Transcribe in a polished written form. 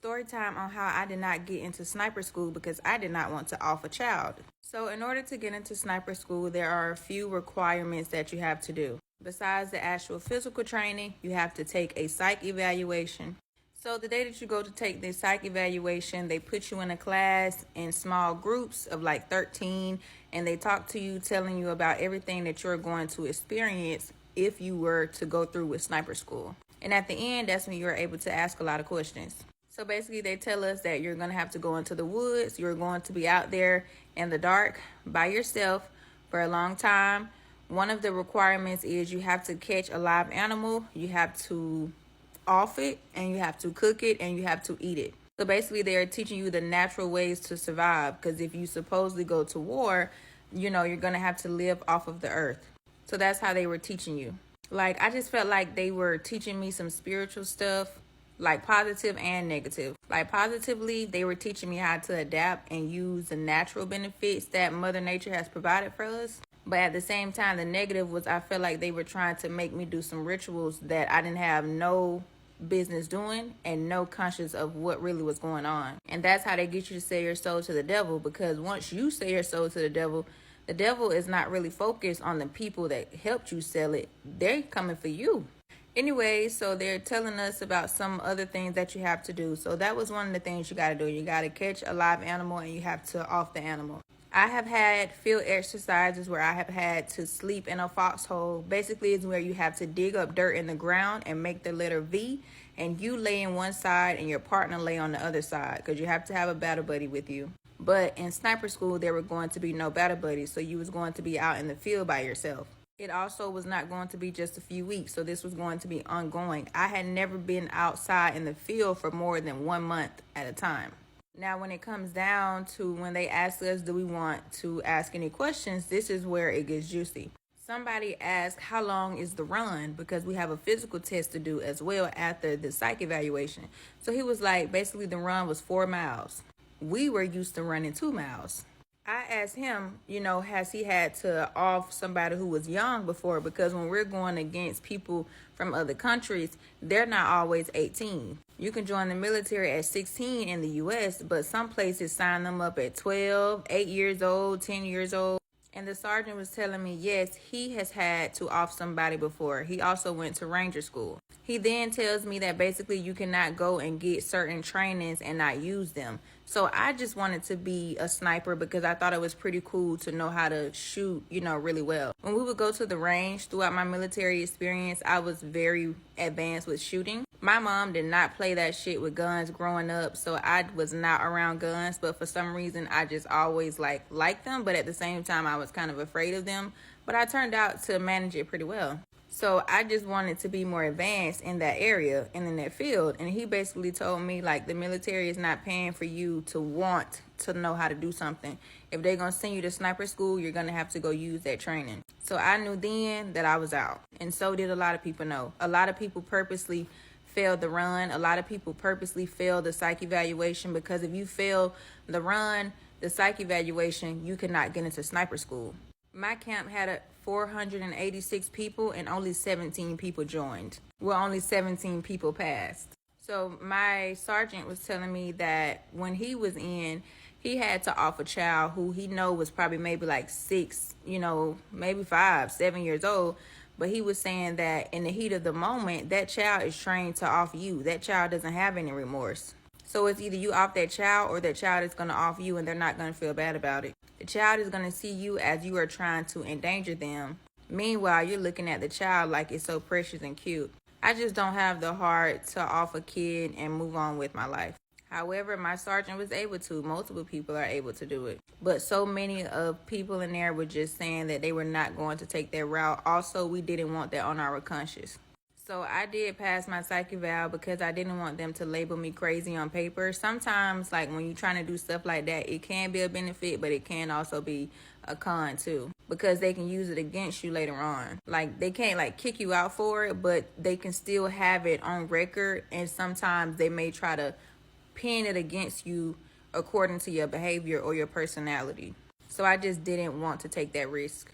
story time on how I did not get into sniper school because I did not want to off a child. So in order to get into sniper school, there are a few requirements that you have to do. Besides the actual physical training, you have to take a psych evaluation. So the day that you go to take the psych evaluation, they put you in a class in small groups of like 13, and they talk to you, telling you about everything that you're going to experience if you were to go through with sniper school. And at the end, that's when you're able to ask a lot of questions. So basically, they tell us that you're going to have to go into the woods. You're going to be out there in the dark by yourself for a long time. One of the requirements is you have to catch a live animal. You have to off it, and you have to cook it, and you have to eat it. So basically, they're teaching you the natural ways to survive, because if you supposedly go to war, you're going to have to live off of the earth. So that's how they were teaching you. Like, I just felt like they were teaching me some spiritual stuff, like positive and negative. Like positively, they were teaching me how to adapt and use the natural benefits that Mother Nature has provided for us. But at the same time, the negative was I felt like they were trying to make me do some rituals that I didn't have no business doing and no conscience of what really was going on. And that's how they get you to sell your soul to the devil, because once you sell your soul to the devil is not really focused on the people that helped you sell it. They're coming for you. Anyway, so they're telling us about some other things that you have to do. So that was one of the things you got to do. You got to catch a live animal, and you have to off the animal. I have had field exercises where I have had to sleep in a foxhole. Basically, it's where you have to dig up dirt in the ground and make the letter V, and you lay in one side and your partner lay on the other side, because you have to have a battle buddy with you. But in sniper school, there were going to be no battle buddies, so you was going to be out in the field by yourself. It also was not going to be just a few weeks, so this was going to be ongoing. I had never been outside in the field for more than 1 month at a time. Now, when it comes down to when they ask us, do we want to ask any questions, this is where it gets juicy. Somebody asked, how long is the run? Because we have a physical test to do as well after the psych evaluation. So he was like, basically the run was 4 miles. We were used to running 2 miles. I asked him, has he had to off somebody who was young before? Because when we're going against people from other countries, they're not always 18. You can join the military at 16 in the U.S., but some places sign them up at 12, 8 years old, 10 years old. And the sergeant was telling me, yes, he has had to off somebody before. He also went to Ranger school. He then tells me that basically you cannot go and get certain trainings and not use them. So I just wanted to be a sniper because I thought it was pretty cool to know how to shoot, really well. When we would go to the range throughout my military experience, I was very advanced with shooting. My mom did not play that shit with guns growing up, so I was not around guns, but for some reason I just always liked them, but at the same time I was kind of afraid of them, but I turned out to manage it pretty well. So I just wanted to be more advanced in that area and in that field. And he basically told me, the military is not paying for you to want to know how to do something. If they're going to send you to sniper school, you're going to have to go use that training. So I knew then that I was out. And so did a lot of people know. A lot of people purposely failed the run. A lot of people purposely failed the psych evaluation, because if you fail the run, the psych evaluation, you cannot get into sniper school. My camp had 486 people and only 17 people joined. Well, only 17 people passed. So my sergeant was telling me that when he was in, he had to off a child who he know was probably maybe 6, maybe 5, 7 years old. But he was saying that in the heat of the moment, that child is trained to off you. That child doesn't have any remorse. So it's either you off that child or that child is going to off you, and they're not going to feel bad about it. The child is going to see you as you are trying to endanger them. Meanwhile, you're looking at the child like it's so precious and cute. I just don't have the heart to off a kid and move on with my life. However, my sergeant was able to. Multiple people are able to do it. But so many of people in there were just saying that they were not going to take that route. Also, we didn't want that on our conscience. So I did pass my psych eval because I didn't want them to label me crazy on paper. Sometimes, when you're trying to do stuff like that, it can be a benefit, but it can also be a con too, because they can use it against you later on. They can't kick you out for it, but they can still have it on record, and sometimes they may try to pin it against you according to your behavior or your personality. So I just didn't want to take that risk.